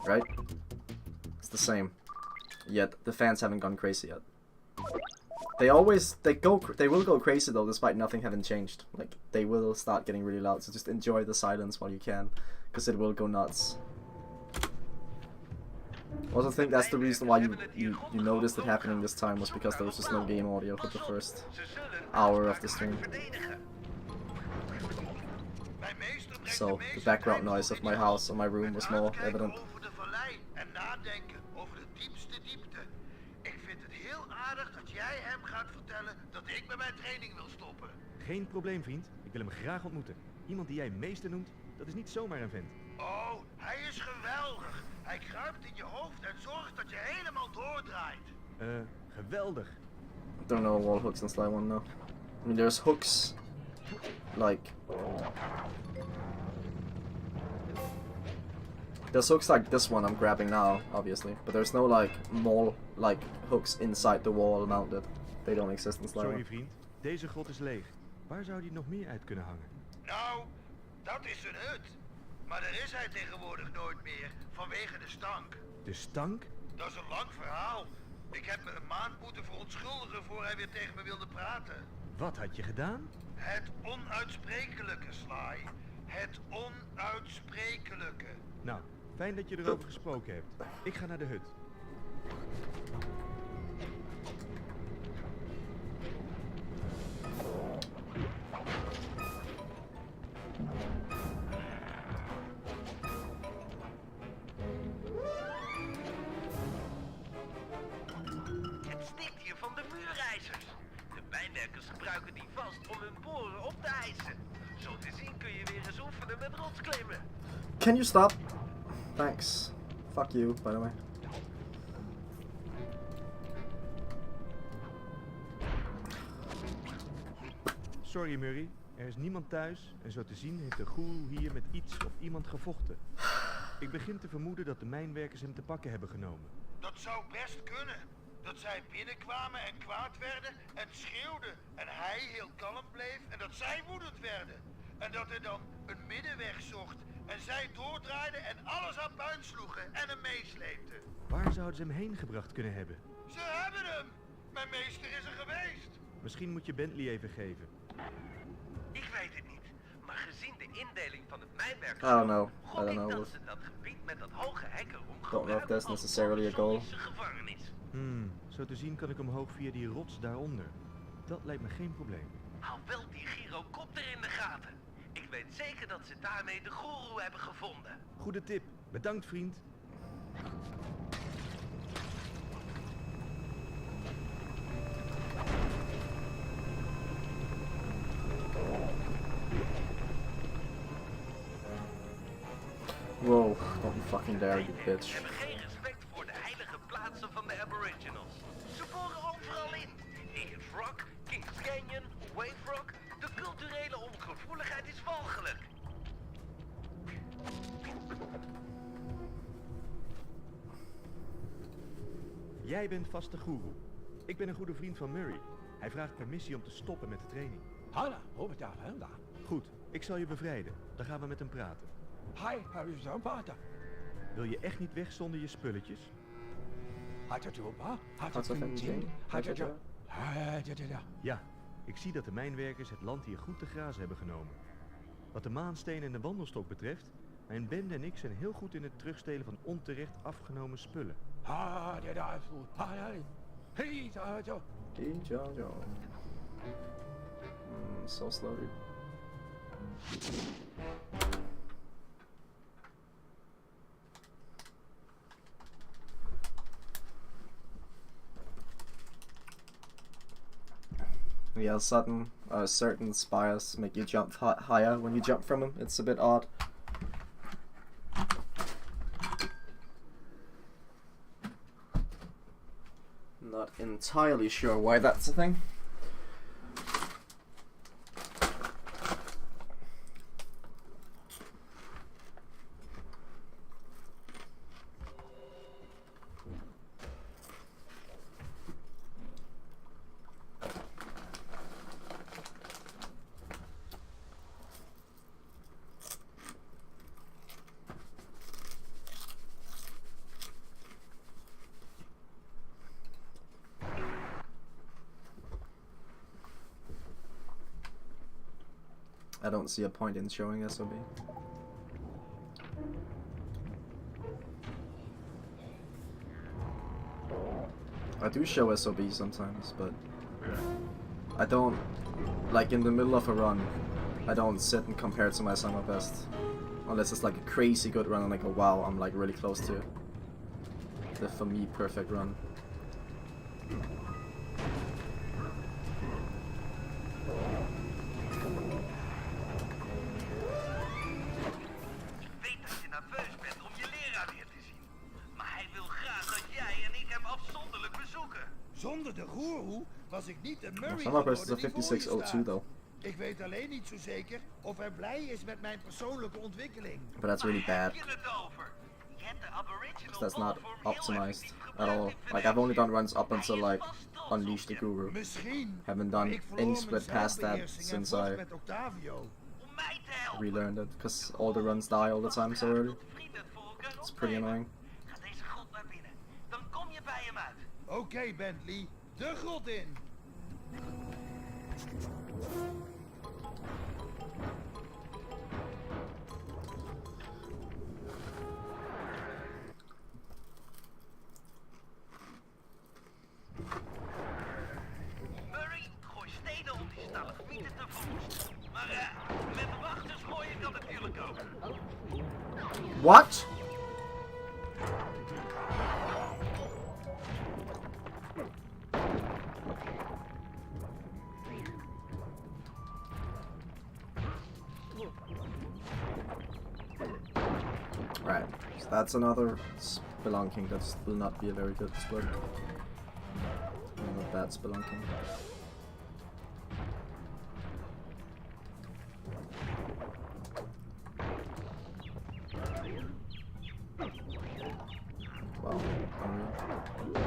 right? It's the same. Yet the fans haven't gone crazy yet. They will go crazy though, despite nothing having changed. Like, they will start getting really loud, so just enjoy the silence while you can, because it will go nuts. I also think that's the reason why you noticed it happening this time, was because there was just no game audio for the first hour of the stream. So the background noise of my house or my room was more evident. Geen probleem, vriend. Ik wil hem graag ontmoeten. Iemand die jij meester noemt, dat is niet zomaar een vent. Oh, hij is geweldig. Hij kruipt in je hoofd en zorgt dat je helemaal doordraait. Geweldig. I don't know wall hooks in Sly 1 now. I mean, there's hooks, like... There's hooks like this one I'm grabbing now, obviously, but there's no, like, more, like, hooks inside the wall mounted. They don't exist in Sly 1. Sorry, vriend. Deze grot is leeg. Waar zou die nog meer uit kunnen hangen? Nou, dat is een hut. Maar daar is hij tegenwoordig nooit meer, vanwege de stank. De stank? Dat is een lang verhaal. Ik heb me een maand moeten verontschuldigen voor hij weer tegen me wilde praten. Wat had je gedaan? Het onuitsprekelijke, Sly. Het onuitsprekelijke. Nou, fijn dat je erover gesproken hebt. Ik ga naar de hut. Het stinkt hier van de muurijzers. De mijnwerkers gebruiken die vast om hun boren op te hijsen. Zo te zien kun je weer eens oefenen met rotsklimmen. Can you stop? Thanks. Fuck you, by the way. Sorry, Murray. Er is niemand thuis en zo te zien heeft de goeroe hier met iets of iemand gevochten. Ik begin te vermoeden dat de mijnwerkers hem te pakken hebben genomen. Dat zou best kunnen. Dat zij binnenkwamen en kwaad werden en schreeuwden en hij heel kalm bleef en dat zij woedend werden. En dat hij dan een middenweg zocht en zij doordraaiden en alles aan puin sloegen en hem meesleepten. Waar zouden ze hem heen gebracht kunnen hebben? Ze hebben hem! Mijn meester is er geweest! Misschien moet je Bentley even geven. Ik weet het niet, maar gezien de indeling van het mijnwerkers... I don't know. I gok don't ik know. dat ze dat gebied met dat hoge hek erom Don't know if gebruiken that's als necessarily a goal. provisorische gevangenis. Zo te zien kan ik omhoog via die rots daaronder. Dat lijkt me geen probleem. Hou wel die gyrocopter in de gaten. Ik weet zeker dat ze daarmee de goeroe hebben gevonden. Goede tip. Bedankt, vriend. Whoa, don't you fucking dare, you bitch. Ze hebben geen respect voor de heilige plaatsen van de aboriginals. Ze boren overal in. Ayers Rock, Kings Canyon, Wave Rock. De culturele ongevoeligheid is walgelijk. Jij bent vast de goeroe. Ik ben een goede vriend van Murray. Hij vraagt permissie om te stoppen met de training. Goed, ik zal je bevrijden. Dan gaan we met hem praten. Wil je echt niet weg zonder je spulletjes? Ja, ik zie dat de mijnwerkers het land hier goed te grazen hebben genomen. Wat de maansteen en de wandelstok betreft, mijn bende en ik zijn heel goed in het terugstelen van onterecht afgenomen spullen. So slow, dude. Yeah, certain spires make you jump higher when you jump from them. It's a bit odd. Not entirely sure why that's a thing. I don't see a point in showing SOB. I do show SOB sometimes, but I don't, like in the middle of a run, I don't sit and compare it to my summer best. Unless it's like a crazy good run and I go, wow, I'm like really close to the, for me, perfect run. Ik weet dat je nerveus bent om je leraar weer te zien. Maar hij wil graag dat jij en ik hem afzonderlijk bezoeken. Zonder de goeroe was ik niet de Murray Summer best is a geworden die voor je 56.02 staat. though, Ik weet alleen niet zo zeker of hij blij is met mijn persoonlijke ontwikkeling. but that's really Waar bad. heb je het over? Je hebt de Aboriginal That's not Ballform heel optimized effectief at all. gebruikt in Like I've only done Venetië. runs up Hij until is like vast trots op Unleash the je. Guru. Misschien. Haven't maar done ik verloor any mijn split past that zelfbeheersing en since vocht I met Octavio. Om mij te helpen. relearned it, because all the runs die all the time so early. It's pretty annoying. Ga deze grot naar binnen. Dan kom je bij hem uit. Oké, Bentley, de grot in. Murray, gooi stenen om die stalagmieten te verwoesten. Maar met wachters gooien kan natuurlijk ook. What? Right, so that's another spelunking. That will not be a very good split. Not bad spelunking. Wow, unreal.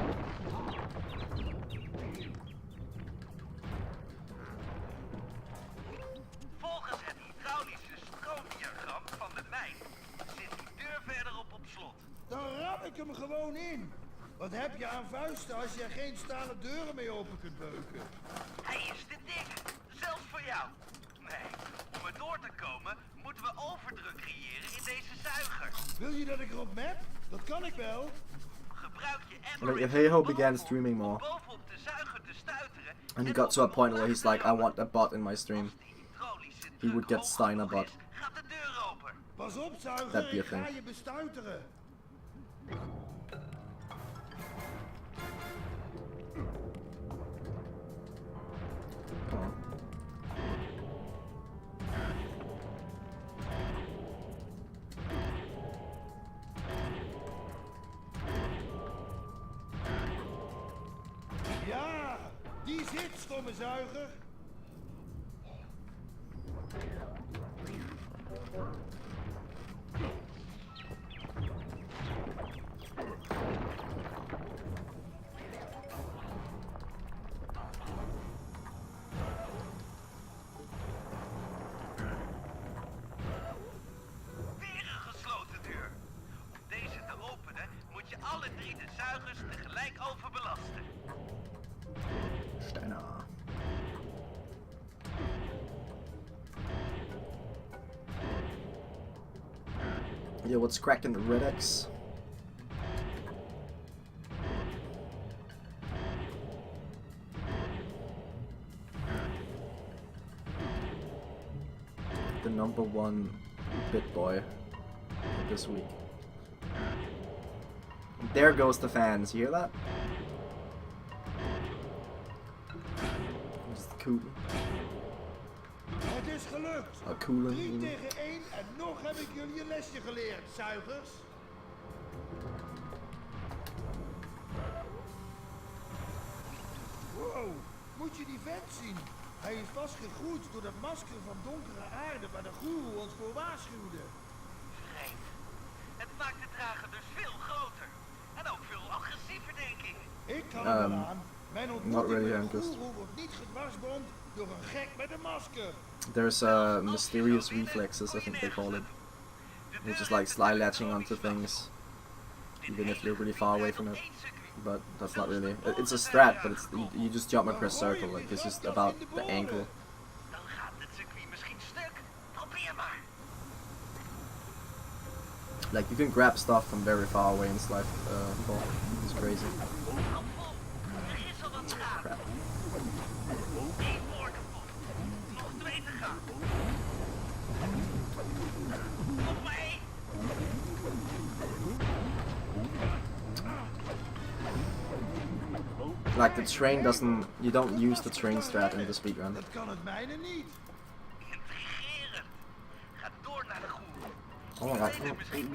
Volgens het hydraulische stroomdiagram van de mijn zit die deur verderop op slot. Dan ram ik hem gewoon in. Wat heb je aan vuisten als je er geen stalen deuren mee open kunt beuken? Hij is te dik, zelfs voor jou. Nee, om er door te komen moeten we overdruk creëren in deze zuiger. Wil je dat ik erop map? Dat kan ik wel. Gebruik je Like, if Hey Heiho began streaming more, bovenop de zuiger te stuiteren. and he got to a point where he's like, I want a bot in my stream, he would get Steiner bot. Gaat de deur open. Pas op, zuiger, That'd be a ik ga thing. je bestuiteren. Come on. Ja, die zit, stomme zuiger. Weer een gesloten deur. Om deze te openen moet je alle drie de zuigers tegelijk overbelasten. Steiner. Yo, what's cracking the Red X? The #1 bit boy this week. There goes the fans. You hear that? Just cool. Het is gelukt. A coolen. 3 tegen 1 en nog heb ik jullie een lesje geleerd, zuigers. Wow, moet je die vent zien? Hij is vastgegroeid door dat masker van donkere aarde waar de goeroe ons voor waarschuwde. Vreemd. Het maakt de drager dus veel groter. En ook veel agressiever, denk ik. Ik kan er wel aan. Mijn not ontmoeting really met de interested. goeroe wordt niet gedwarsboomd door een gek met een masker. There's mysterious reflexes, I think they call it, which is like sly latching onto things, even if you're really far away from it. But that's not really. It's a strat, but it's you just jump and press circle. Like it's just about the angle. Dan gaat het circuit misschien stuk. Like you can grab stuff from very far away in Sly 4. It's crazy. Hou vol. Er is al wat schade. Crap. 1 woordenpop. Nog 2 te gaan. Nog maar 1. Like the train doesn't. You don't use the train strat in the speedrun. Dat kan het mijne niet. Intrigerend. Ga door naar de goeroe. Oh my god.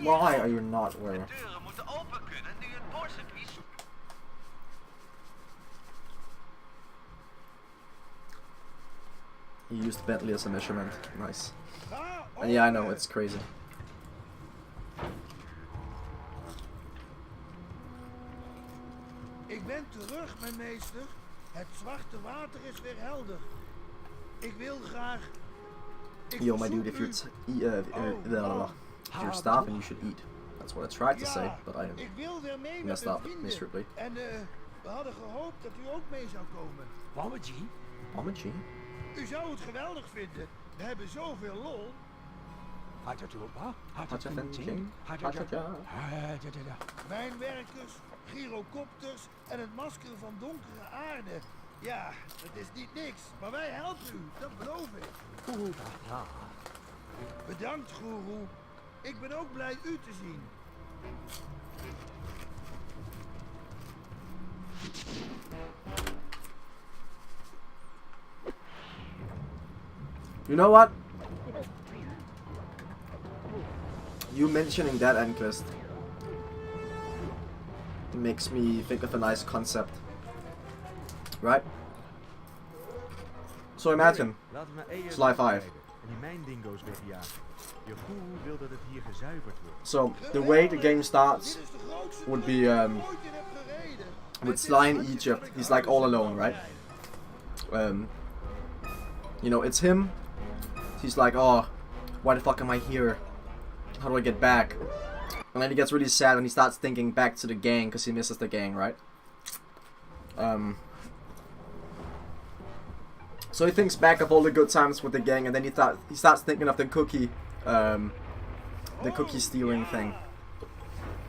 Why are you not where? De deuren moeten open kunnen nu het boorcircuit. He used Bentley as a measurement. Nice. Ga And yeah, I know open. it's crazy. Ik ben terug, mijn meester. Het zwarte water is weer helder. Ik wil graag... Ik Yo, my verzoek dude, if u- if you're starving, you should eat. That's what I tried to say, Ja, but I ik wil weer mee met messed mijn up vrienden. miserably. En we hadden gehoopt dat u ook mee zou komen. Wammetje? Mama G. U zou het geweldig vinden. We hebben zoveel lol. Mijnwerkers, gyrocopters en het masker van donkere aarde. Ja, dat is niet niks, maar wij helpen u, dat beloof ik. Bedankt, goeroe. Ik ben ook blij u te zien. You know what? You mentioning that end quest makes me think of a nice concept. Right? So imagine, Laten we naar ES Sly 5. rijden en die mijndingo's wegjagen. Je goeroe wil dat het hier gezuiverd wordt. so the way the game starts Dit is de grootste would trip be die ik ooit in heb gereden. with Het is Sly in hartstikke Egypt. wat ik He's hou like all van. alone, right? You know, it's him. He's like, oh, why the fuck am I here? How do I get back? And then he gets really sad and he starts thinking back to the gang because he misses the gang, right? So he thinks back of all the good times with the gang, and then he starts thinking of the cookie stealing thing.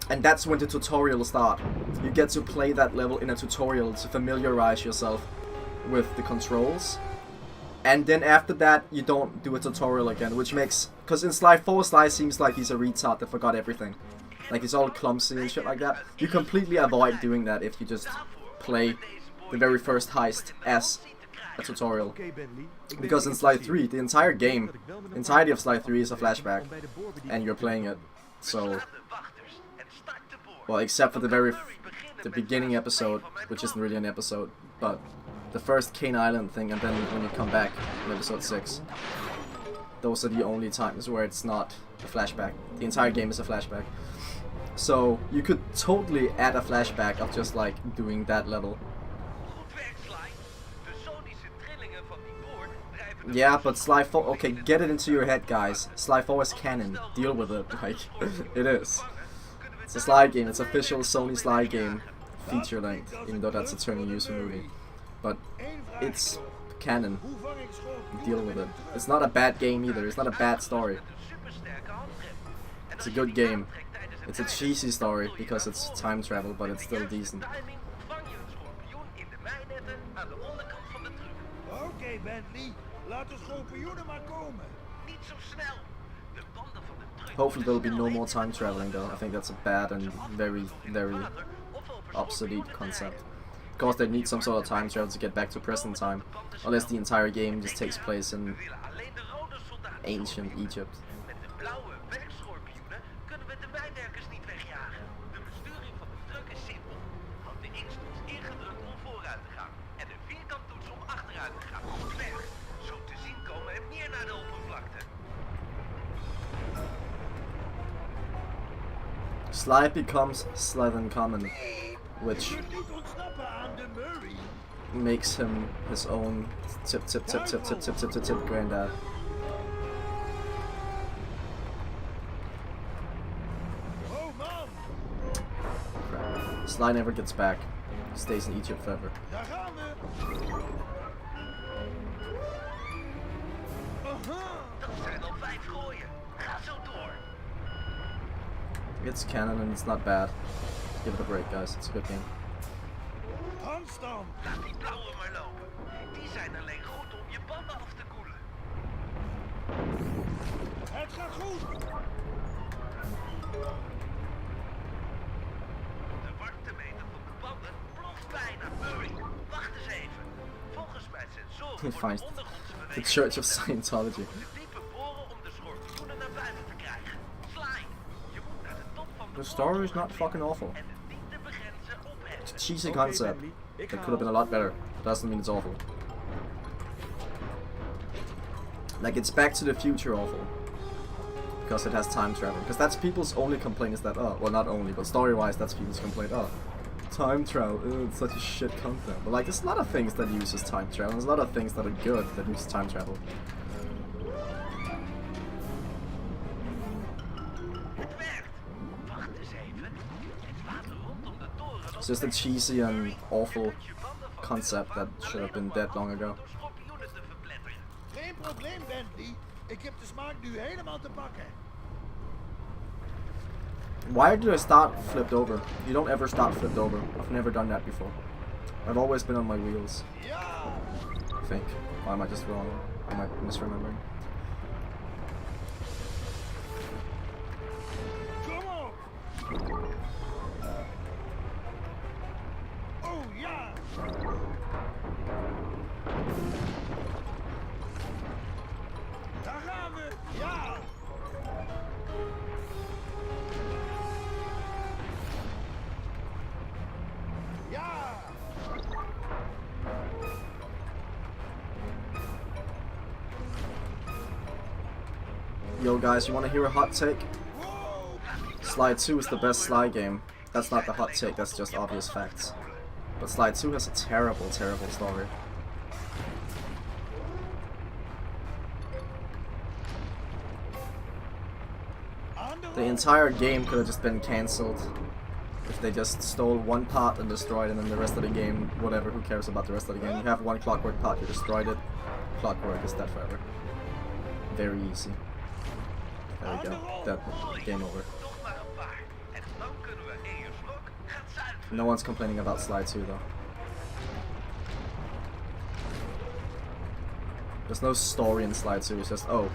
And that's when the tutorial starts. You get to play that level in a tutorial to familiarize yourself with the controls. And then after that, you don't do a tutorial again, which makes... Because in Sly 4, Sly seems like he's a retard that forgot everything. Like, he's all clumsy and shit like that. You completely avoid doing that if you just play the very first heist as a tutorial. Oké, Bentley. Ik ben Because in Sly 3, the entire game, dat ik wel met een entirety of paar Sly 3 is a flashback. om bij de boorbediening And you're playing it. So, Sla de wachters en start de boor. well, except for the Dan very... kan Murray beginnen the met beginning fase episode, 2 van mijn which isn't plan. really an episode, but the first Cane Island thing, and then when you come back in episode 6, those are the only times where it's not a flashback. The entire game is a flashback. So you could totally add a flashback of just like doing that level. Goed werk, Sly. De sonische trillingen van die boor drijven de Yeah, but Sly 4, okay, get it into your head, guys. Sly 4 is canon. Deal with it. Like, it is. It's a Sly game. It's official Sony Sly game, feature length, even though that's a turn use movie. But it's canon. Hoe vang ik schorpioenen Deal with met it. een truc? It's not a bad game either. It's not a bad story. Met een supersterke handrem. En It's a als je good die game. aantrekt tijdens het It's a rijden, cheesy story zul je because naar it's voren. time travel, but Met it's de still juiste decent. timing vang je een schorpioen in de mijnetten aan de onderkant van de truck. Oké, Bentley. Laat de schorpioenen maar komen. Niet zo snel. De banden van de truck Hopefully there'll be no moeten more snel time traveling though. I think that's a bad and very, very obsolete concept. Of course they need some sort of time travel to get back to present time. Unless the entire game just takes place in ancient Egypt. Met de blauwe werkschorpioenen kunnen we de mijnwerkers niet wegjagen. De besturing van de truck is simpel. Houd de X-toets ingedrukt om vooruit te gaan en de vierkanttoets om achteruit te gaan. Goed weg. Zo te zien komen er meer naar de oppervlakte. Sly becomes Slithen Common, which Je kunt niet ontsnappen aan de Murray. makes him his own tip granddad. Oh man, Crap. Sly never gets back. He stays in Egypt forever. daar gaan we. Aha. Dat zijn al 5 gooien. Ga zo door. It's canon and it's not bad. Give it a break, guys. It's a good game. Hans dan! Laat die blauwe maar lopen. Die zijn alleen goed om je banden af te koelen. Het gaat goed! De warmtemeter van de banden ploft bijna. Murray, wacht eens even. Volgens mijn sensoren He wordt finds de ondergrondse the beweging Church of Scientology. de diepe boren om de schorpioenen naar buiten te krijgen. Sly, je moet naar de top van de The story is boren not fucking awful. en de dieptebegrenzer opheffen. It's a cheesy Oké, concept. Bentley, ik That ga could have been a lot better. Doesn't mean it's awful. Like, it's Back to the Future awful. Because it has time travel. Because that's people's only complaint is that, oh, well, not only, but story-wise, that's people's complaint, oh, time travel, it's such a shit concept. But, like, there's a lot of things that uses time travel, there's a lot of things that are good that use time travel. Het werkt. Wacht eens even. Het water rondom de toren It's just a cheesy and awful concept that should have been dead long ago. door schorpioenen te verpletteren. Geen probleem, Bentley. Ik heb de smaak nu helemaal te pakken. Why do I start flipped over? You don't ever start flipped over. I've never done that before. I've always been on my wheels, Ja! I think. Or am I just wrong? Am I misremembering? Kom op! Oh ja! Daar gaan we! Ja! Ja! Yo guys, you wanna hear a hot take? Wow! Sly 2 is the best Sly game. That's not the hot take, that's just obvious facts. But Sly 2 has a terrible, terrible story. Aan de The rol! entire game could have just been cancelled if they just stole one part and destroyed it, and then the rest of the game, whatever, who cares about the rest of the game? You have one Clockwork part, you destroyed it, Clockwork is dead forever. Very easy. There we go. That game over. Nog maar een paar. En dan kunnen we Eos Rock gaan zuiveren. No one's complaining about Sly 2 though. There's no story in Sly 2, it's just, oh,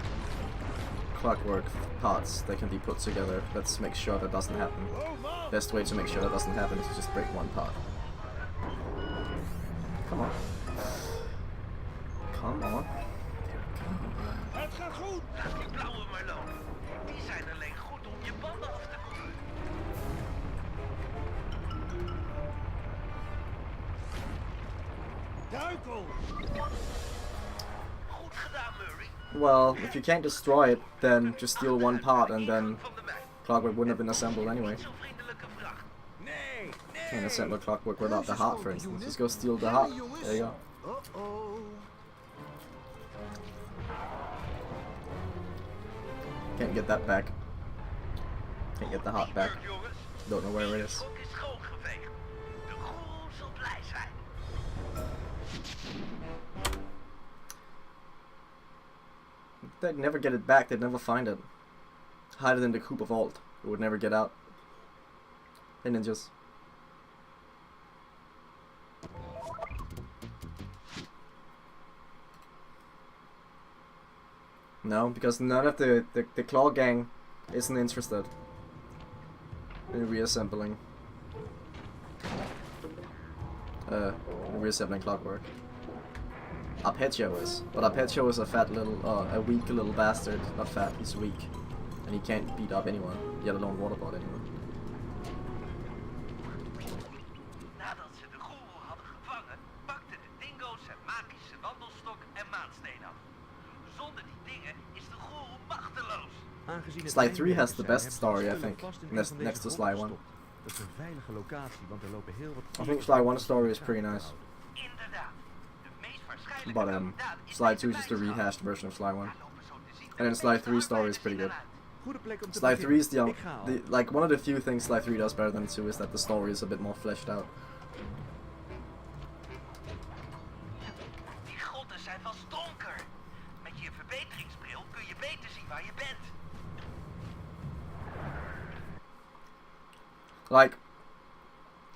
Clockwork parts, they can be put together. Let's make sure that doesn't happen. Oh man! Best way to make sure that doesn't happen is to just break one part. Come on. Come on. Het gaat goed! Laat die blauwe maar lopen. Die zijn alleen goed om je banden af te koelen. Duikel! Goed gedaan, Murray. Well, if you can't destroy it, then just steal one part and then Van de mijn. Clockwork wouldn't have been assembled anyway. Zo'n vriendelijke vracht. Nee! Can't assemble Clockwork without the heart, for instance. Just go steal the heart. There you go. Uh-oh. Can't get that back. Can't get the heart back. Jongens, Don't know where it Eos is. Rock is schoongeveegd. De goeroe zal blij zijn. They'd never get it back, they'd never find it. Hide it in the Koopa vault. It would never get out. Hey ninjas. No, because none of the Claw Gang isn't interested in reassembling. Reassembling Clockwork. Arpeggio is, but Arpeggio is a fat little, a weak little bastard. Not fat, he's weak, and he can't beat up anyone, let alone waterboard anyone. Nadat ze de goeroe hadden gevangen, pakten de dingo's zijn magische wandelstok en maansteen af. Zonder die dingen is de goeroe machteloos. Aangezien het Sly 3 mijnwerkers has the zijn, best hebben ze story, I spullen think, vast in een van next to deze Sly 1. wandelstok. Dat is een veilige locatie, want er lopen heel wat I think Sly 1's story is pretty nice, Inderdaad. De meest waarschijnlijke but kandidaat is Sly deze 2 is just a wijngaard. rehashed version of Sly 1. Daar lopen zo te zien de And then Sly meeste 3's story is arbeiders pretty good. in en uit. Goede plek om te Sly 3 is beginnen. the, Ik ga al. like one of the few things Sly 3 does better than 2 is that the story is a bit more fleshed out. Die grotten zijn vast donker. Met je verbeteringsbril kun je beter zien waar je bent. Like,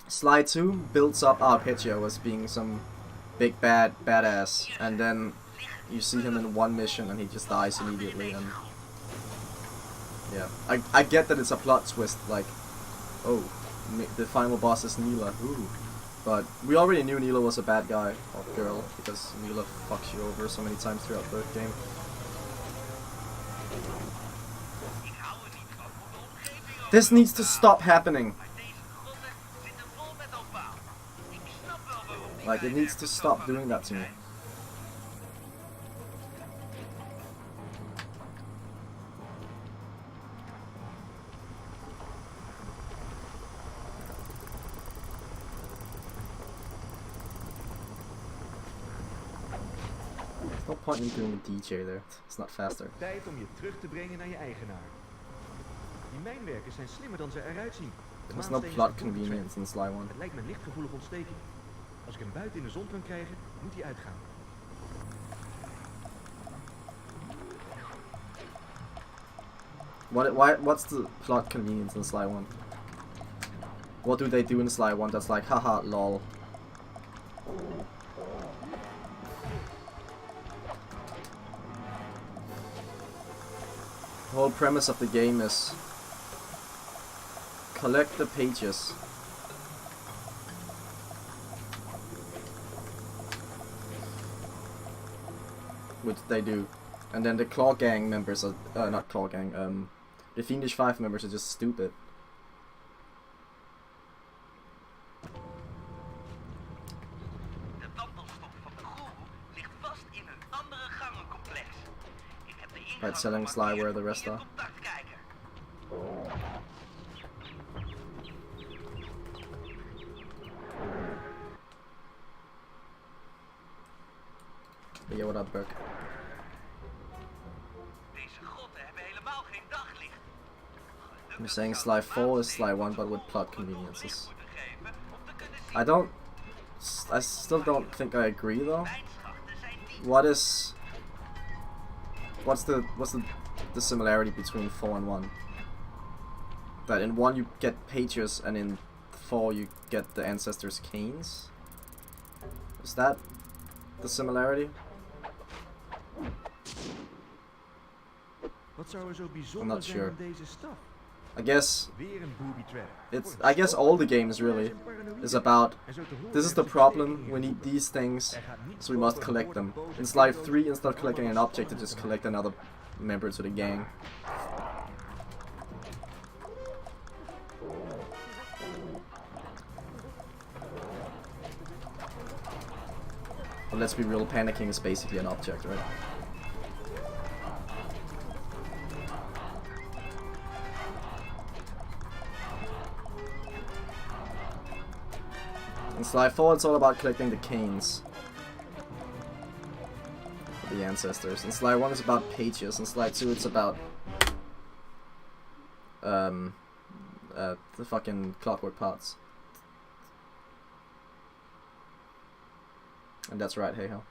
Sly 2 builds up Arpeggio as being some big badass, and then you see him in one mission and he just dies immediately, and yeah. I get that it's a plot twist, like, oh, the final boss is Neela, ooh. But we already knew Neela was a bad guy, or girl, because Neela fucks you over so many times throughout the game. This needs to stop happening. Like, it needs to stop doing that to me. No point in doing a DJ there. It's not faster. Tijd om je terug te brengen naar je eigenaar. Die mijnwerkers zijn slimmer dan ze eruit zien. De There's no maanstenen plot zijn convenience in Sly 1. Het lijkt me een lichtgevoelige ontsteking. Als ik hem buiten in de zon kan krijgen, moet hij uitgaan. What's the plot convenience in Sly 1? What do they do in Sly 1 that's like, haha, lol? The whole premise of the game is collect the pages. Which they do. And then the Claw Gang members are, not Claw Gang, the Fiendish 5 members are just stupid. De wandelstok van de goeroe ligt vast in een andere gangencomplex. Ik heb de ingang Right, selling Sly where the rest are. contactkijker. But yeah, what up, Burke? Deze grotten hebben helemaal geen daglicht. I'm saying Sly 4 is Sly 1, but with plot conveniences. I still don't think I agree though. What's the similarity between 4 and 1? That in 1 you get pages and in 4 you get the ancestors' canes? Is that the similarity? Wat zou er zo I'm bijzonder not zijn sure. aan deze stad? I guess Weer een booby trap. I guess all the games really is about, En zo te horen this is the heeft problem, systeem we need ingevoerd. these things, Er gaat niet so we must boven collect them. boven boven In Sly boven 3, instead of collecting an allemaal object, you just stoppen. collect another member to the gang. But let's be real, panicking is basically an object, right? In Sly 4, it's all about collecting the canes for the ancestors. In Sly 1, it's about pages. In Sly 2, it's about the fucking clockwork parts. And that's right, hey ho.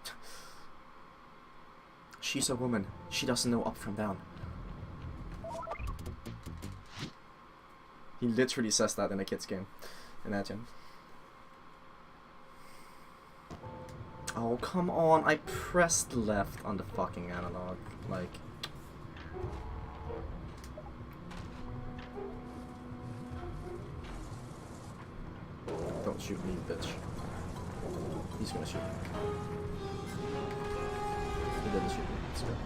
She's a woman. She doesn't know up from down. He literally says that in a kid's game. Imagine. Oh, come on. I pressed left on the fucking analog. Like... Don't shoot me, bitch. He's gonna shoot me. He didn't shoot me. It's good.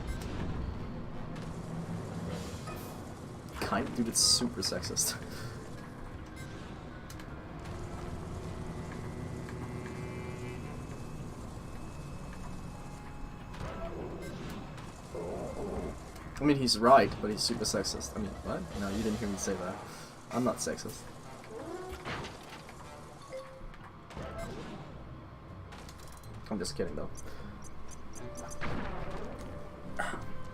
Kind of, dude, it's super sexist. I mean, he's right, but he's super sexist. I mean, what? No, you didn't hear me say that. I'm not sexist. I'm just kidding, though.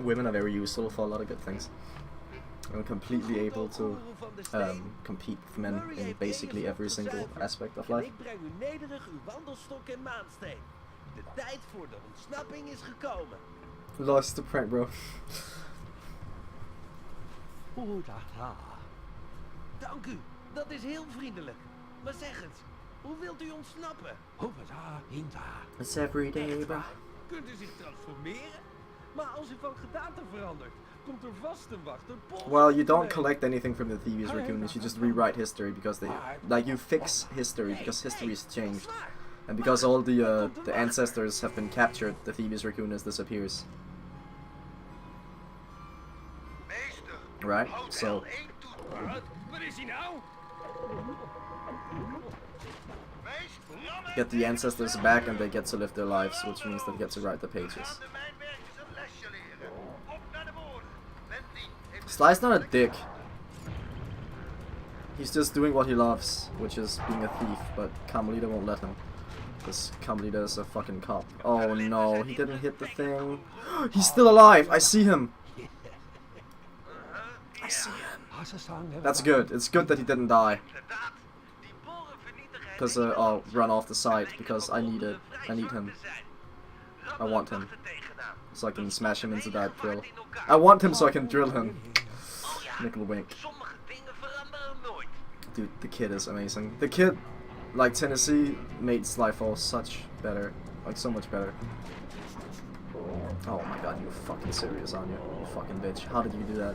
Women are very useful for a lot of good things. And completely able to compete with men in basically every single aspect of life. Ik breng u nederig uw wandelstok en maansteen. De tijd voor de ontsnapping is gekomen. Lost the prank, bro. Oeh, da. Dank u. Dat is heel vriendelijk. Maar zeg eens, hoe wilt u ontsnappen? It's every day, bro. Kunt u zich transformeren? Maar als u van gedaante verandert, komt er vast te wachten. Well, you don't collect anything from the Thieves Raccoons. You just rewrite history because you fix history because history has changed, and because all the ancestors have been captured, the Thieves Raccoonus disappears. Meester, Right? houd So L1 toe. Wat is hij nou? Meester, rammen get the ancestors back and they get to live their lives, which means they get to write the We pages. gaan de mijnwerkers een lesje leren. Op naar de woorden. Bentley heeft Sly's not a dick. He's just doing what he loves, which is being a thief, but Carmelita won't let him. Because Carmelita is a fucking cop. Oh no, he didn't hit the thing. He's still alive! I see him! I see him. That's good. It's good that he didn't die. Inderdaad, die borenvernietiger Because I'll run off the side, because I need it. I need him. I want him. So I can smash him into that drill. I want him so I can drill him. Nickel wink. Sommige dingen veranderen nooit. Dude, the kid is amazing. The kid, like Tennessee, made Slyfall such better. Like, so much better. Oh my god, you fucking serious, aren't you? You fucking bitch. How did you do that?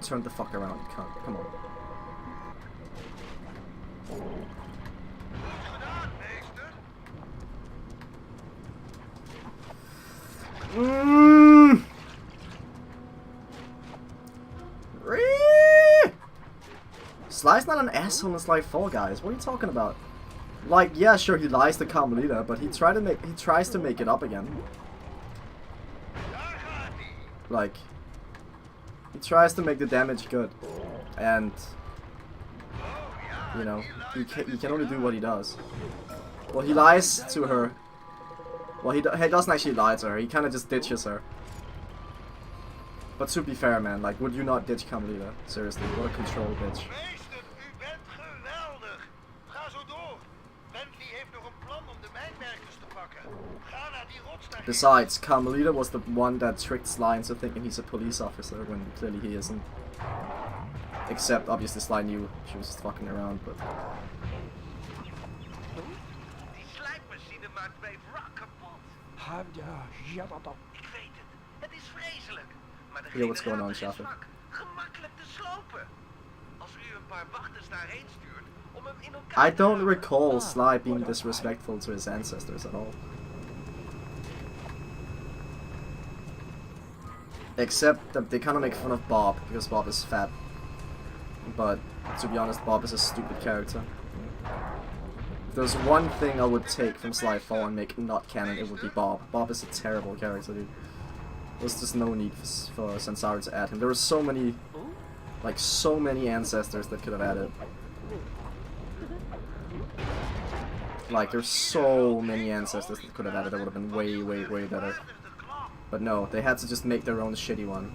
Turn the fuck around, you cunt. Come on. goed gedaan, meester. Sly's not an asshole in Slyfall, guys. What are you talking about? Like, yeah, sure, he lies to Carmelita, but he tries to make it up again. Daar gaat hij. Like, he tries to make the damage good, and you know, he can only do what he does. Well, he lies to her. Well, he doesn't actually lie to her. He kind of just ditches her. But to be fair, man, like, would you not ditch Carmelita? Seriously, what a control bitch. Meester, u bent geweldig. Ga zo door. Bentley heeft nog een plan om de mijnwerkers te pakken. Ga naar die rots daar. Besides, Carmelita was the one that tricked Sly into thinking he's a police officer when clearly he isn't. Except, obviously, Sly knew she was just fucking around, but... Die slijpmachine maakt mijn wrak kapot. Ik weet het. Het is vreselijk. Maar de Yo, what's going on, generator is Shaffer? zwak. Gemakkelijk te slopen. Als u een paar wachters daarheen stuurt om hem in elkaar I te don't rammen. recall Sly being disrespectful to his ancestors at all. Except that they kind of make fun of Bob, because Bob is fat. But, to be honest, Bob is a stupid character. If there's one thing I would take from Slyfall and make not canon, it would be Bob. Bob is a terrible character, dude. There's just no need for Sansari to add him. There were so many, like, so many ancestors that could have added. Like, there's so many ancestors that could have added that would have been way, way, way better. But no, they had to just make their own shitty one.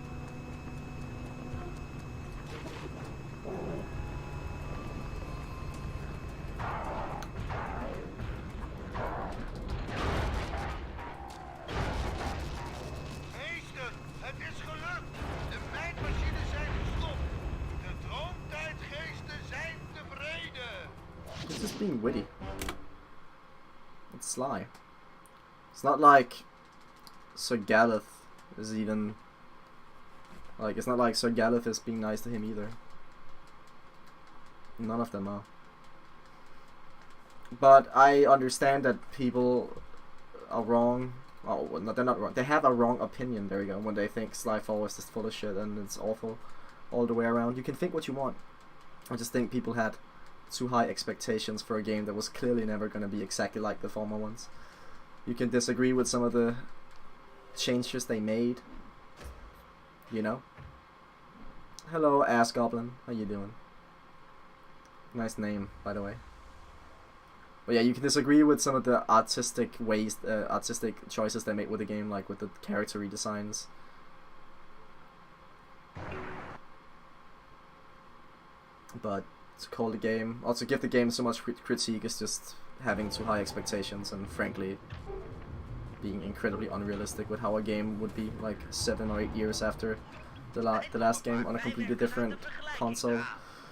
Meester, het is gelukt. De mijnmachines zijn gestopt. De droomtijdgeesten zijn tevreden. It's just being witty. It's Sly. It's not like Sir Galeth is even... Like, it's not like Sir Galeth is being nice to him either. None of them are. But I understand that people are wrong. Oh, well, no, they're not wrong. They have a wrong opinion, there you go, when they think Slyfall is just full of shit and it's awful all the way around. You can think what you want. I just think people had too high expectations for a game that was clearly never going to be exactly like the former ones. You can disagree with some of the changes they made, you know. Hello, Ass Goblin. How you doing? Nice name, by the way. But yeah, you can disagree with some of the artistic ways, artistic choices they made with the game, like with the character redesigns. But to call the game, also give the game so much critique is just having too high expectations and frankly being incredibly unrealistic with how a game would be like 7 or 8 years after the last game on a completely different console.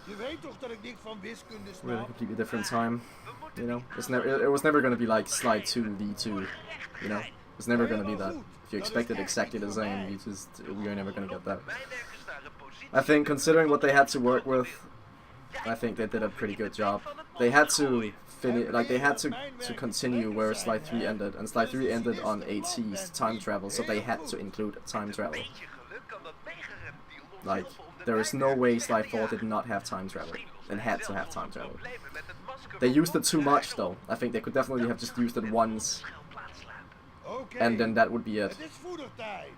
Je weet toch dat ik niks van wiskunde We're in a snap? completely different time. You know, it was never gonna be like Sly 2 V2. You know, it's never gonna be that. If you expect it exactly the same, you're never gonna get that. Mijnwerkers naar een positie. I think considering what they had to work with, I think they did a pretty good job. They had to finish, like they had to continue where Sly 3 ended, and Sly 3 ended on AT's time travel, so they had to include time travel. Beetje geluk kan dat megaremdeal nog Like, helpen om de there is no mijnwerkers way weg Sly te 4 did jagen. not have time travel, and had to have time travel. Problemen met het masker They van used it too much Donkerheidel. though. I think they could definitely have just used it once, Schuilplaats slapen. Oké, and then that would be it. het is voedertijd.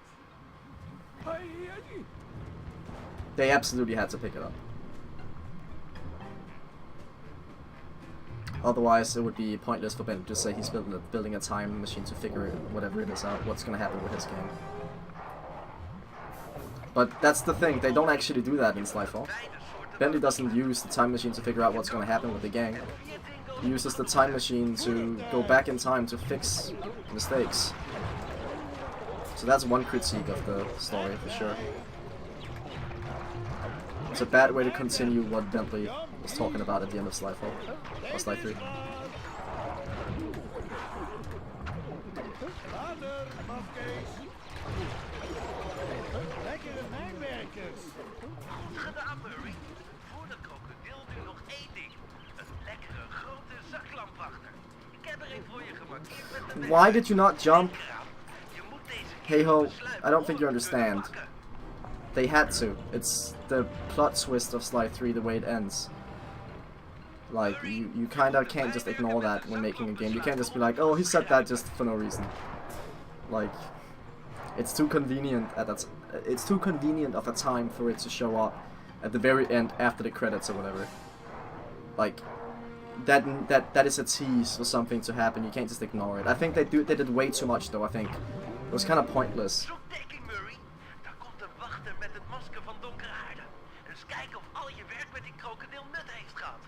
They absolutely had to pick it up. Otherwise, it would be pointless for Ben to just say he's building a time machine to figure whatever it is out, what's gonna happen with his game. But that's the thing, they don't actually do that in Sly 4. Bentley doesn't use the time machine to figure out what's gonna happen with the gang. He uses the time machine to go back in time to fix mistakes. So that's one critique of the story, for sure. It's a bad way to continue what Bentley was talking about at the end of Sly 4. Or Sly 3. Later, mafkees. Lekkere mijnwerkers. Goed gedaan, Murray. Voor de krokodil nu nog één ding. Een lekkere grote zaklamp achter. Ik heb er een voor je gemarkeerd met de Why did you not jump? Je moet deze keer Hey ho, besluiten I don't think you om het te understand. pakken. They had to. It's the plot twist of Sly 3, the way it ends. Like, you kinda can't just ignore that when making a game. You can't just be like, oh, he said that just for no reason. Like, it's too convenient it's too convenient of a time for it to show up at the very end after the credits or whatever. Like, that is a tease for something to happen. You can't just ignore it. I think they did way too much though. I think it was kind of pointless. Zoek dekking, Murray. Daar komt een wachter met het masker van Donkerheide. Dus kijk of al je werk met die krokodil nut heeft gehad.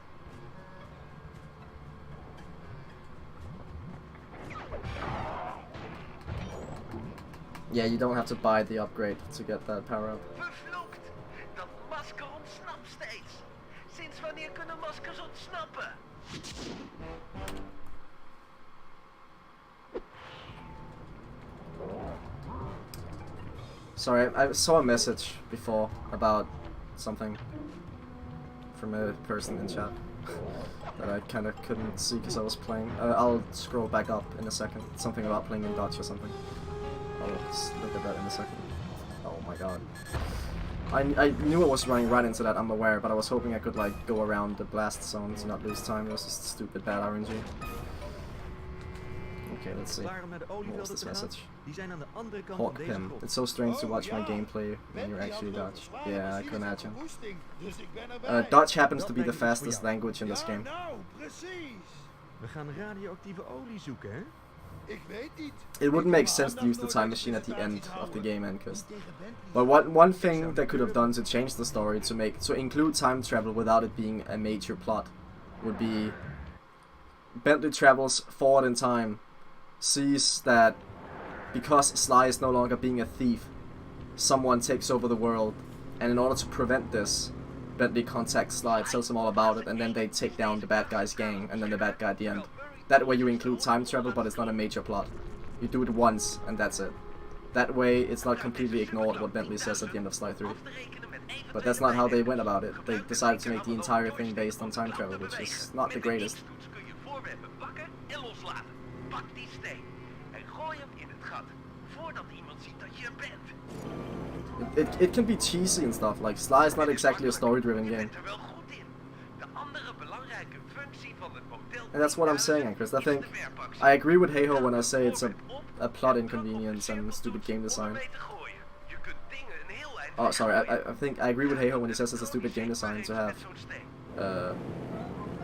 Yeah, you don't have to buy the upgrade to get that power up. Vervloekt! Dat masker ontsnapt steeds. Sinds wanneer kunnen maskers ontsnappen? Sorry, I saw a message before about something from a person in chat that I kind of couldn't see because I was playing. I'll scroll back up in a second. Something about playing in Dutch or something. I'll look at that in a second. Oh my god. I knew I was running right into that, I'm aware, but I was hoping I could like go around the blast zone to not lose time. It was just stupid bad RNG. Okay, let's see. Klaar om naar de What was olievelden this te gaan? message? Die zijn aan de andere kant van deze Hawkpim. grot. It's so strange to Oh, watch my ja. gameplay when you're actually Dutch. Yeah, I can imagine. Dus ik ben erbij. Dutch happens to be the Dat denk ik is voor fastest jou. language in this Ja, game. nou, precies. We gaan radioactieve olie zoeken, hè? Ik weet niet. It wouldn't make sense to use the time machine at the end of the game, Encust. But one thing they could have done to change the story to include time travel without it being a major plot would be Bentley travels forward in time, sees that because Sly is no longer being a thief, someone takes over the world, and in order to prevent this, Bentley contacts Sly, tells him all about it, and then they take down the bad guy's gang, and then the bad guy at the end. That way you include time travel, but it's not a major plot. You do it once, and that's it. That way it's not completely ignored what Bentley says at the end of Sly 3. But that's not how they went about it. They decided to make the entire thing based on time travel, which is not the greatest. Kun je voorwerpen pakken en loslaten. Pak die steen en gooi hem in het gat. Voordat iemand ziet dat je er bent. It can be cheesy and stuff, like Sly is not exactly a story-driven Je game. bent er wel goed in. De andere belangrijke functie van het model. And that's what I'm saying, Chris. I think I agree with Heiho when I say it's a plot inconvenience and stupid game design. Je kunt dingen een heel eind Oh, sorry, I think I agree with Heiho when he says it's a stupid game design to have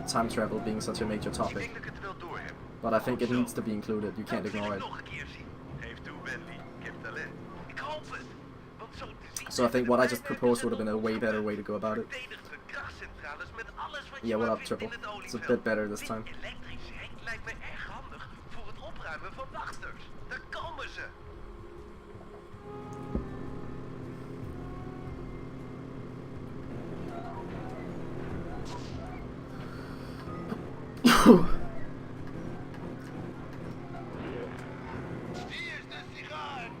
time travel being such a major Ik topic. denk dat ik het wel door heb. But I think it needs to be included. You can't Dat wil ignore ik it. nog een keer zien. Geef toe, Bentley. Ik heb talent. Ik hoop het. Want zo te zien So I think what I just zijn proposed would have been a way better way to go about it. verdedigt de krachtcentrales met alles wat je Yeah, what maar up, vindt Triple? in het It's a olieveld. bit better this time. Die elektrische hek lijkt me erg handig voor het opruimen van wachters. Daar komen ze. Wie is de sigaar?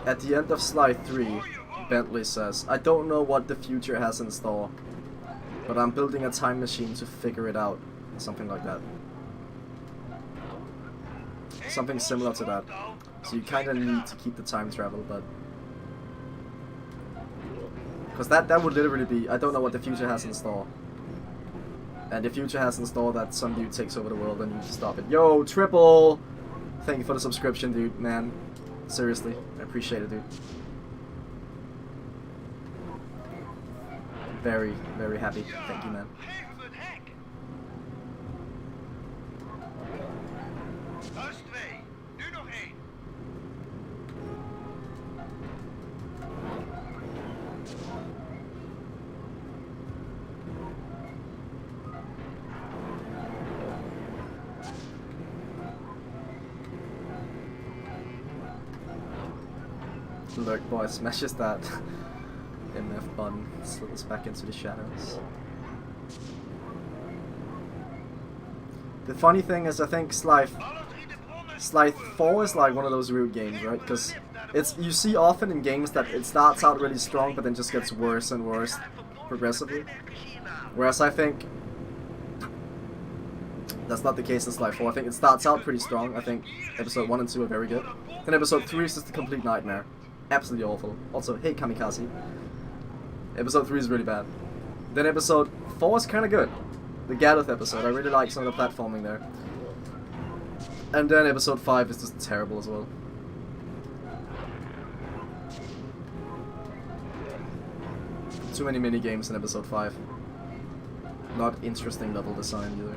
At the end of Sly 3, Bentley says, I don't know what the future has in store, but I'm building a time machine to figure it out. Something like that. Something similar to that. So you kinda need to keep the time travel, but... Because that would literally be, I don't know what the future has in store. And the future has in store that some dude takes over the world and you need to stop it. Yo, Triple! Thank you for the subscription, dude, man. Seriously, I appreciate it, dude. Very, very happy. Thank you, man. Geef hem het hek. Dat is 2. Nu nog 1. Lurk Boy smashes that MF button, slips back into the shadows. The funny thing is, I think Sly 4 is like one of those weird games, right? Because it's, you see often in games that it starts out really strong but then just gets worse and worse progressively. Whereas I think that's not the case in Sly 4. I think it starts out pretty strong. I think episode 1 and 2 are very good. Then episode 3 is just a complete nightmare. Absolutely awful. Also, hey Kamikaze. Episode 3 is really bad. Then episode 4 is kinda good. The Gadeth episode, I really like some of the platforming there. And then episode 5 is just terrible as well. Too many mini games in episode 5. Not interesting level design either.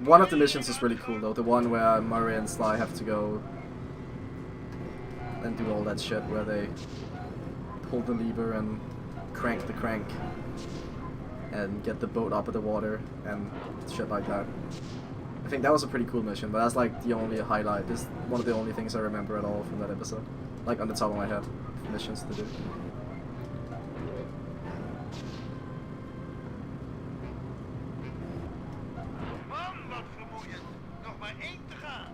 One of the missions is really cool though, the one where Murray and Sly have to go and do all that shit where they pull the lever and crank the crank and get the boat up at the water and shit like that. I think that was a pretty cool mission, but that's like the only highlight. This is one of the only things I remember at all from that episode. Like on the top of my head, missions to do. Man, wat vermoeiend. Nog maar 1 te gaan.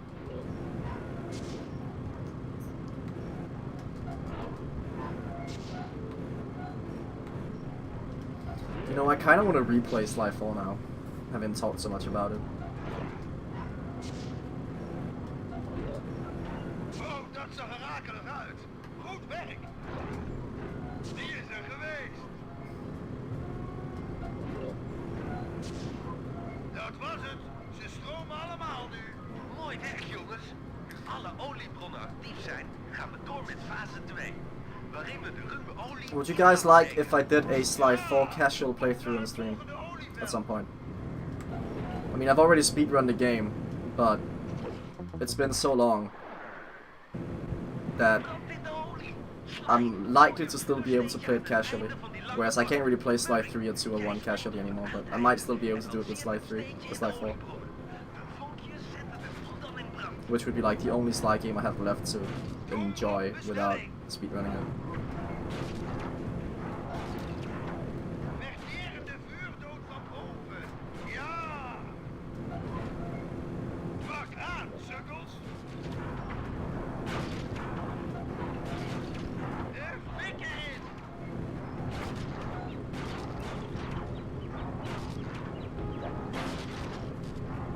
You know, I kind of want to replay Sly 4 now, having talked so much about it. Oh, dat zag er akelig uit. Goed werk. Die is er geweest. Dat was het. Ze stromen allemaal nu. Mooi werk, jongens. Nu alle oliebronnen actief zijn, gaan we door met fase 2. Waarin we de ruwe olie... Would you guys like if I did a Sly 4 casual playthrough on stream at some point? I mean, I've already speedrun the game, but it's been so long that I'm likely to still be able to play it casually. Whereas I can't really play Sly 3 or 2 or 1 casually anymore, but I might still be able to do it with Sly 3 or Sly 4. Which would be like the only Sly game I have left to enjoy without speedrunning it. Verterende vuurdood van boven. Ja. Pak aan, sukkels. De fik erin.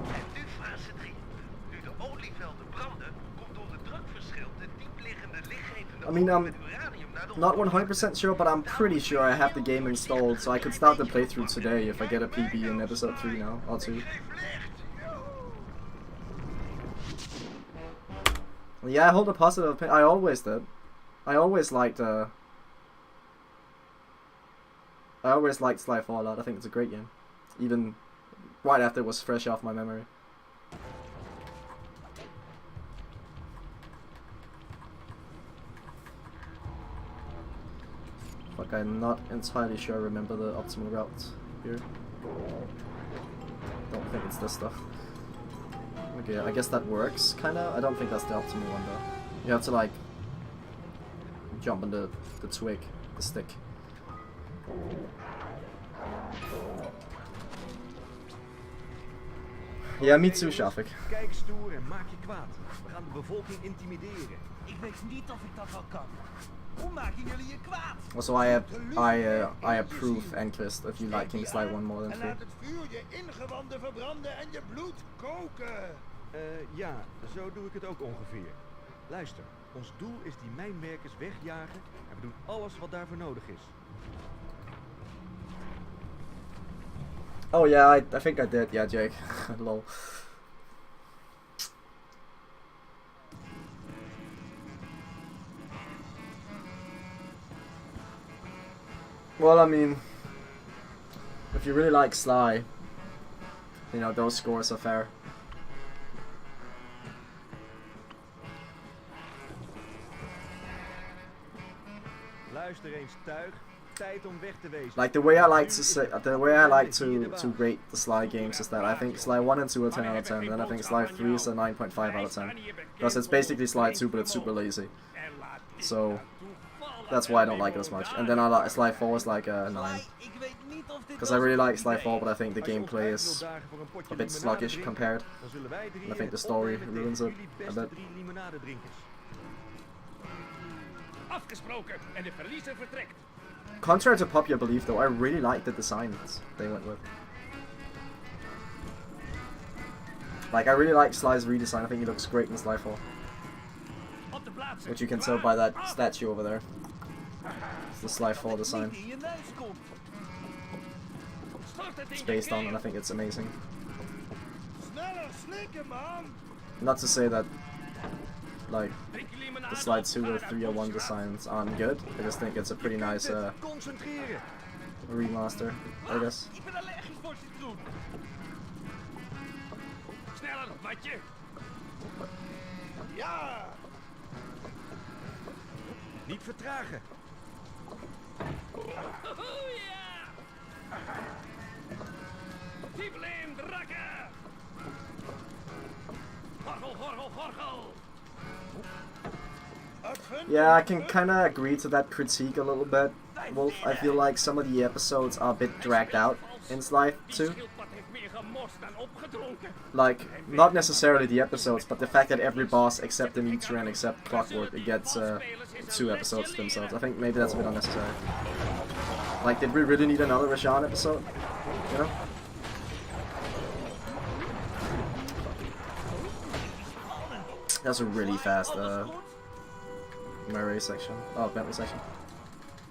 En nu fase 3. Nu de olievelden branden, komt door het drukverschil de diepliggende lichtgevende I mean, olie met uranium naar de Not 100% sure, but I'm pretty sure I have the game installed, so I could start the playthrough today if I get a PB in episode 3 now, or 2. Geef licht. Yeah, I hold a positive opinion. I always did. I always liked Sly 4 a lot. I think it's a great game. Even right after it was fresh off my memory. Fuck, I'm not entirely sure I remember the optimal route here. Don't think it's this stuff. Okay, I guess that works, kinda. I don't think that's the optimal one though. You have to like jump on the twig, the stick. Ja, me too, Shafik. Kijk stoer en maak je kwaad. We gaan de bevolking intimideren. Ik weet niet of ik dat wel kan. Hoe maken jullie je kwaad? Also, I approve Enquist if you like King Sly 1 more than En 3. laat het vuur je ingewanden verbranden en je bloed koken. Ja, zo doe ik het ook ongeveer. Luister, ons doel is die mijnwerkers wegjagen en we doen alles wat daarvoor nodig is. Oh yeah, I think I did. Yeah, Jake. Lol. Well, I mean, if you really like Sly, you know, those scores are fair. Luister eens, tuig. Tijd om weg te wezen. Like the way I like to say, the way I like to rate the Sly games is that I think Sly 1 and 2 are 10 out of 10, and then I think Sly 3 is a 9.5 out of 10. Because it's basically Sly 2, but it's super lazy. So that's why I don't like it as much. And then I like Sly 4 is like a 9. Because I really like Sly 4, but I think the gameplay is a bit sluggish compared. I think the story ruins it a bit. Afgesproken en de verliezer vertrekt. Contrary to popular belief though, I really like the designs they went with. Like, I really like Sly's redesign. I think he looks great in Sly 4. Op de plaats. Which you can tell by that statue over there. It's the Sly 4 design. It's based on, and I think it's amazing. Sneller slikken, man. Not to say that, like, the Sly 2 or 3 or 1 designs aren't good. I just think it's a pretty nice Concentreren. remaster, I guess. Ik ben allergisch voor citroen. Sneller, matje. Ja. Niet vertragen. Ja. Diepelim, drakken. Gorgel, gorgel, gorgel. Yeah, I can kind of agree to that critique a little bit, Wolf. I feel like some of the episodes are a bit dragged out in Sly 2. Like, not necessarily the episodes, but the fact that every boss except Dimitri and except Clockwork, it gets 2 episodes to themselves. I think maybe that's a bit unnecessary. Like, did we really need another Rashan episode? You know? That's a really fast Murray section. Oh, Bentley section.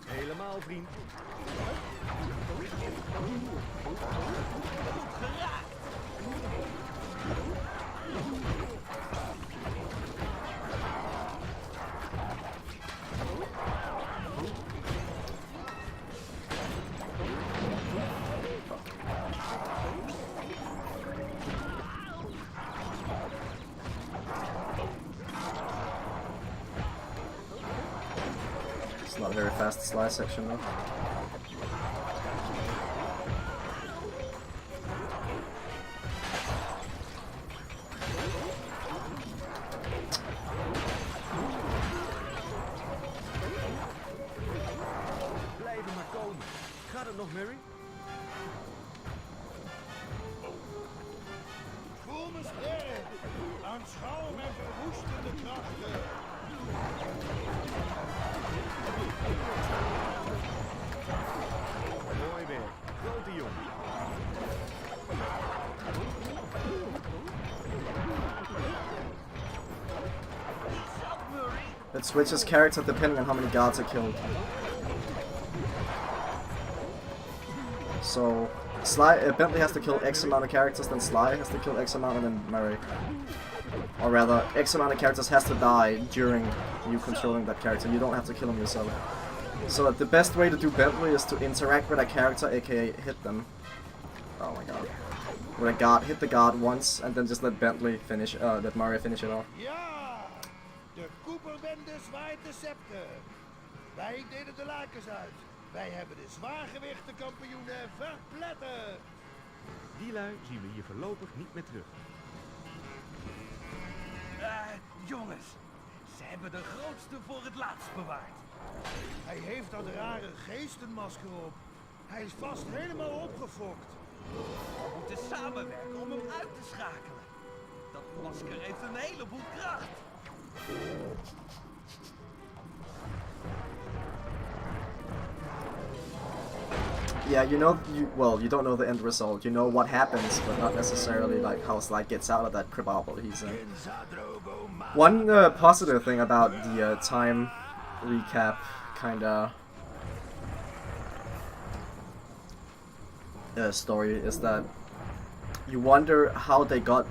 Helemaal, vriend. Not a very fast Sly section though. Blijven maar komen. Gaat het nog, Murray? Voel me sterk. Aanschouw mijn verwoestende krachten. Mooi werk. Grote jongen. It switches character depending on how many guards are killed. So, Bentley has to kill X amount of characters, then Sly has to kill X amount, and then Murray. Or rather, X amount of characters has to die during you controlling that character. You don't have to kill them yourself. So the best way to do Bentley is to interact with a character, aka hit them. Oh my god. With a guard, hit the guard once, and then just let Bentley finish, let Murray finish it off. Ja, de Cooperbende zwaait de scepter. Wij deden de lakens uit. Wij hebben de zwaargewichte kampioenen verpletterd. Die lui zien we hier voorlopig niet meer terug. Jongens, ze hebben de grootste voor het laatst bewaard. Hij heeft dat rare geestenmasker op. Hij is vast helemaal opgefokt. We moeten samenwerken om hem uit te schakelen. Dat masker heeft een heleboel kracht. Yeah, you don't know the end result. You know what happens, but not necessarily like how Sly gets out of that cribble he's in. One positive thing about the time recap kinda story is that you wonder how they got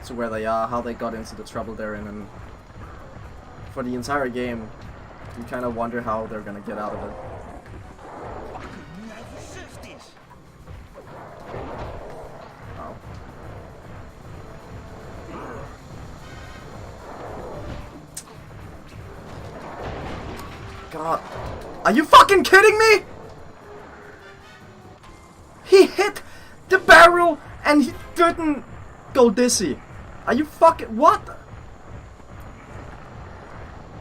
to where they are, how they got into the trouble they're in, and for the entire game, you kind of wonder how they're gonna get out of it. Nu hij versuft is. Oh. God. Are you fucking kidding me? He hit the barrel and he didn't go dizzy. Are you fucking... What?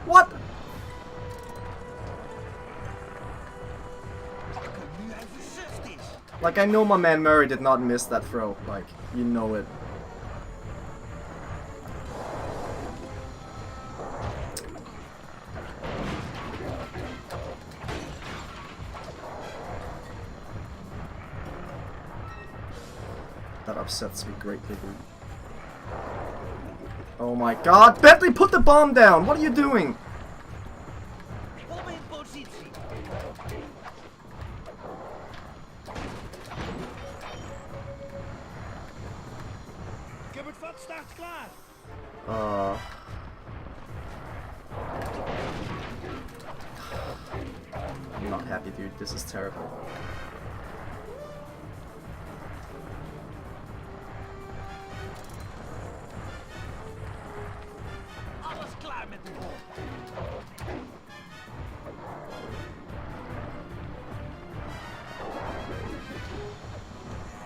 What? Nu hij versuft is. Like, I know my man Murray did not miss that throw. Like, you know it. That upsets me greatly, dude. Oh my god, Bentley, put the bomb down! What are you doing? Bom in positie. Ik heb het vat staat klaar. I'm not happy, dude. This is terrible. Alles klaar met de bom.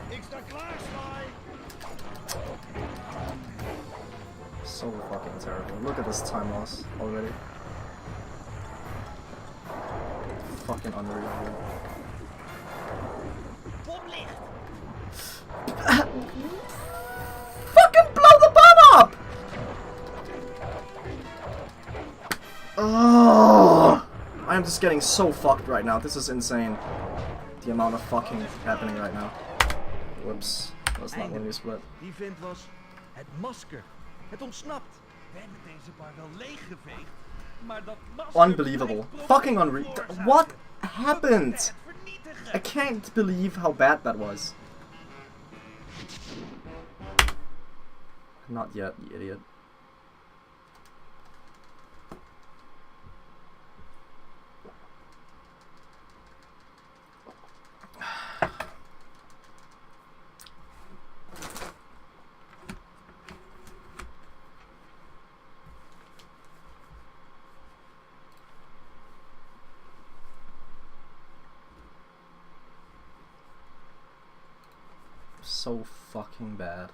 Ik sta klaar, Sly. So fucking terrible. Look at this time loss already. Fucking unreal, dude. Bom ligt. Fucking blow the bomb up! Oh, I am just getting so fucked right now. This is insane. The amount of fucking happening right now. Whoops. That's not when we split. Die vent was het masker. Het ontsnapt. We hebben deze bar wel leeggeveegd. Maar dat masker Unbelievable. blijft Fucking problemen unreal. veroorzaken. What We happened? moeten het vernietigen. I can't believe how bad that was. Not yet, you idiot. So fucking bad.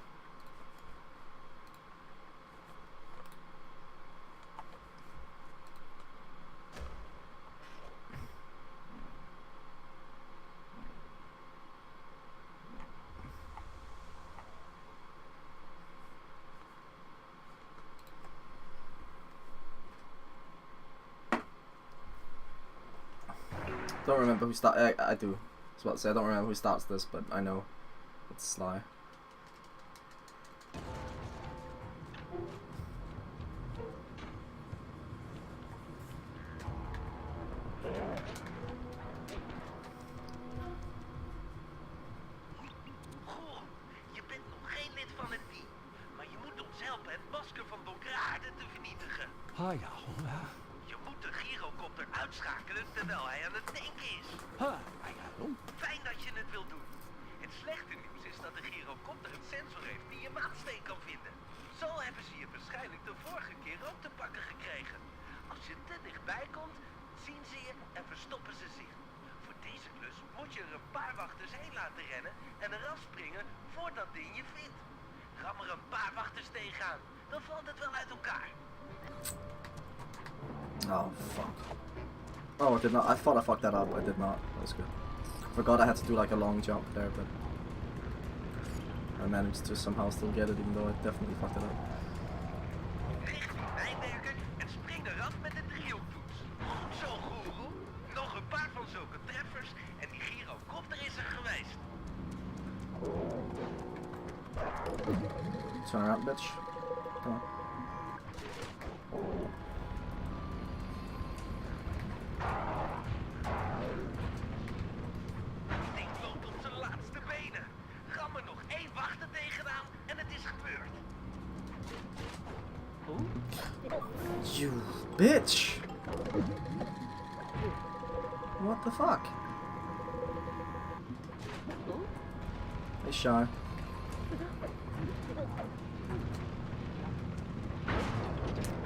Don't remember who I do. I was about to say I don't remember who starts this, but I know it's Sly. Goh, je bent nog geen lid van het team. Maar je moet ons helpen het masker van Donkrade te vernietigen. Ah ja, ja. Je moet de gyrocopter uitschakelen terwijl hij aan het tanken is. Ah ja, Fijn dat je het wilt doen. Het slechte nieuws is dat de gyrocopter een sensor heeft die je maansteen kan vinden. Zo hebben ze je waarschijnlijk de vorige keer ook te pakken gekregen. Als je te dichtbij komt, zien ze je en verstoppen ze zich. Voor deze klus moet je er een paar wachters heen laten rennen en eraf springen voordat ding je vindt. Ram er een paar wachters tegenaan, dan valt het wel uit elkaar. Oh fuck. Oh, I did not. I thought I fucked that up. I did not. That was good. Forgot I had to do like a long jump there, but I managed to somehow still get it, even though I definitely fucked it up. Richting Mijnwerker en spring eraf met de driehoektoets. Goed zo, goeroe. Nog een paar van zulke treffers en die gyrocopter is er geweest. Turn around, bitch. Come on. Het ding loopt op zijn laatste benen. Ram er nog 1 wachten tegenaan en het is gebeurd. You bitch! What the fuck? Hey, Sean.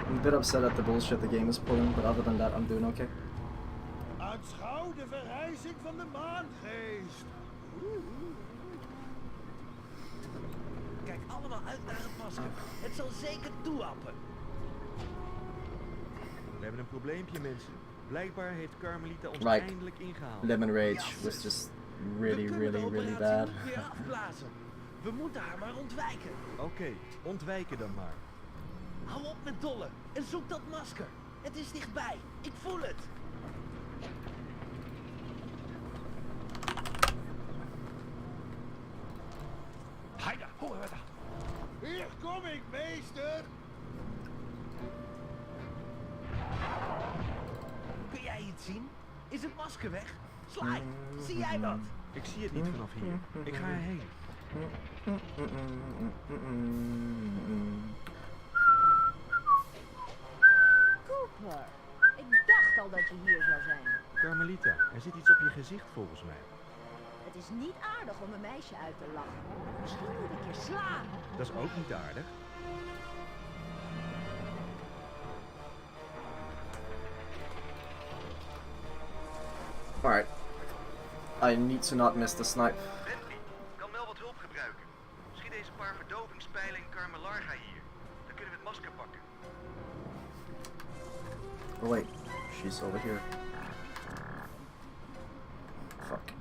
I'm a bit upset at the bullshit the game is pulling, but other than that, I'm doing okay. Aanschouw de verrijzing van de maangeest. Kijk allemaal uit naar het masker. Het zal zeker toehappen. We hebben een probleempje, mensen. Blijkbaar heeft Carmelita ons Like, eindelijk ingehaald. Lemon Rage was just really bad. Niet weer afblazen. We moeten haar maar ontwijken. Oké, ontwijken dan maar. Hou op met dollen en zoek dat masker. Het is dichtbij. Ik voel het. Haida, hoor we dat. Hier kom ik, meester. Kun jij iets zien? Is het masker weg? Sly, zie jij dat? Ik zie het niet vanaf hier. Ik ga erheen. Cooper, ik dacht al dat je hier zou zijn. Carmelita, er zit iets op je gezicht volgens mij. Het is niet aardig om een meisje uit te lachen. Misschien moet ik je slaan. Dat is ook niet aardig. Alright. I need to not miss the snipe. Bentley, kan wel wat hulp gebruiken. Schiet deze paar verdovingspijlen in Carmelarga hier. Dan kunnen we het masker pakken. Oh wait, she's over here. Fuck.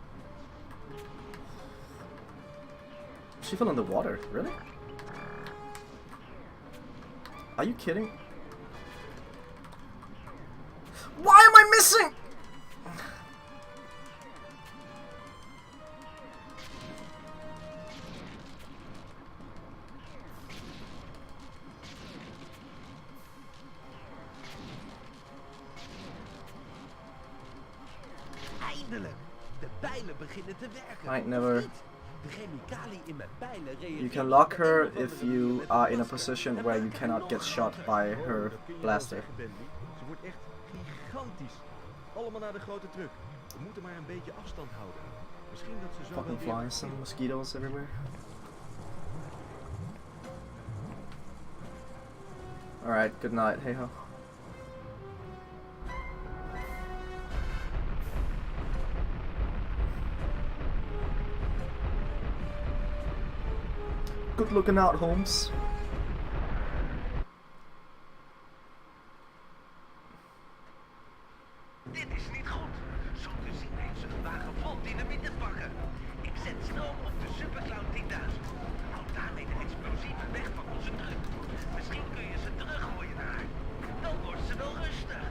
She fell in the water, really? Are you kidding? Why am I missing? Eindelijk. De pijlen beginnen te werken. I never- Of niet? De chemicaliën in mijn pijlen reageren. You can lock op her een of if andere you manier met are het in a masker. position En where you maken cannot nog get shot harder. by her Dat kun je wel blaster. zeggen, Bentley. Ze wordt echt gigantisch. Allemaal naar de grote truck. We moeten maar een beetje afstand houden. Misschien dat ze zo Fucking wel weer- flies and mosquitoes everywhere. Alright, good night, hey ho. Good looking out, Holmes. Dit is niet goed. Zo te zien heeft ze een wagen vol dynamiet te pakken. Ik zet stroom op de Supercloud 10.000. Houd daarmee de explosieven weg van onze truck. Misschien kun je ze teruggooien naar haar. Dan wordt ze wel rustig.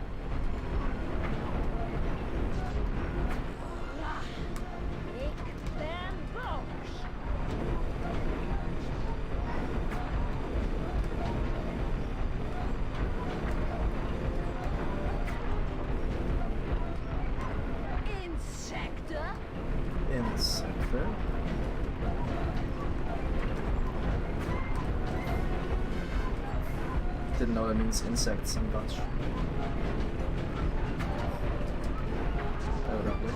Ik ben boos. Insecten? Insecten. Didn't know that means insects in Dutch. Evidently.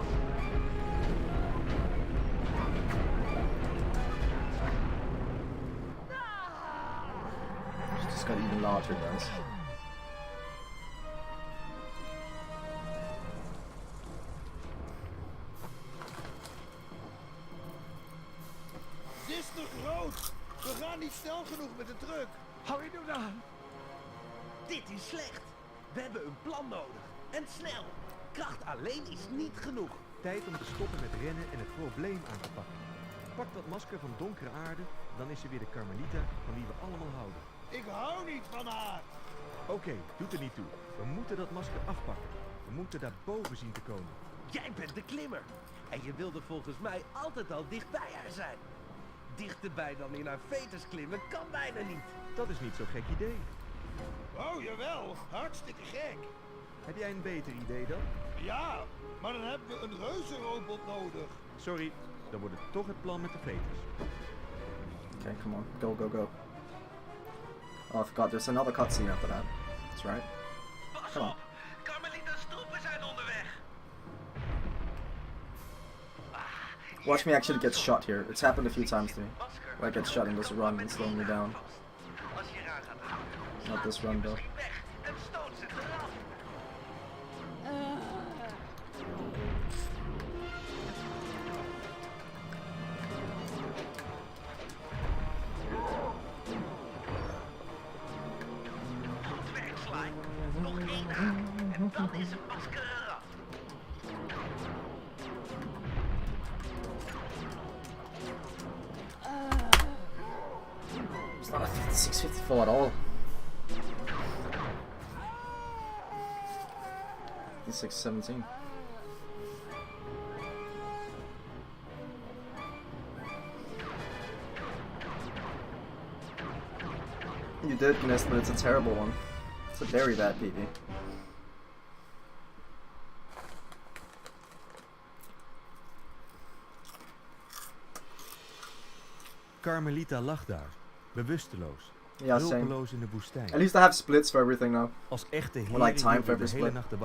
She just got even larger, guys. Dit is te groot. We gaan niet snel genoeg met de truck. Hou je nou aan? Dit is slecht. We hebben een plan nodig. En snel. Kracht alleen is niet genoeg. Tijd om te stoppen met rennen en het probleem aan te pakken. Pak dat masker van donkere aarde, dan is ze weer de Carmelita van wie we allemaal houden. Ik hou niet van haar. Oké, doet er niet toe. We moeten dat masker afpakken. We moeten daar boven zien te komen. Jij bent de klimmer. En je wilde volgens mij altijd al dicht bij haar zijn. Dichterbij dan in haar veters klimmen kan bijna niet. Dat is niet zo'n gek idee. Oh, jawel. Hartstikke gek. Heb jij een beter idee dan? Ja, maar dan hebben we een reuzenrobot nodig. Sorry, dan wordt het toch het plan met de veters. Okay, come on. Go, go, go. Oh, I forgot. There's another cutscene after that. That's right. Pas Come on. op! Carmelita's troepen zijn onderweg! Watch me actually get shot here. It's happened a few times to me. Where I get shot and just run and slow me down. Als je eraan gaat houden, Not this run though. misschien weg en stoot ze eraf. Goed werk, Sly. Nog één aan en dan is het masker eraf. It's not a 5654 at all. 5617. You did miss, but it's a terrible one. It's a very bad PV. Carmelita lag daar, bewusteloos, Yeah, same. hulpeloos in de woestijn. At least I have splits for everything now. Als echte like heren time hielden for de every hele split. nacht de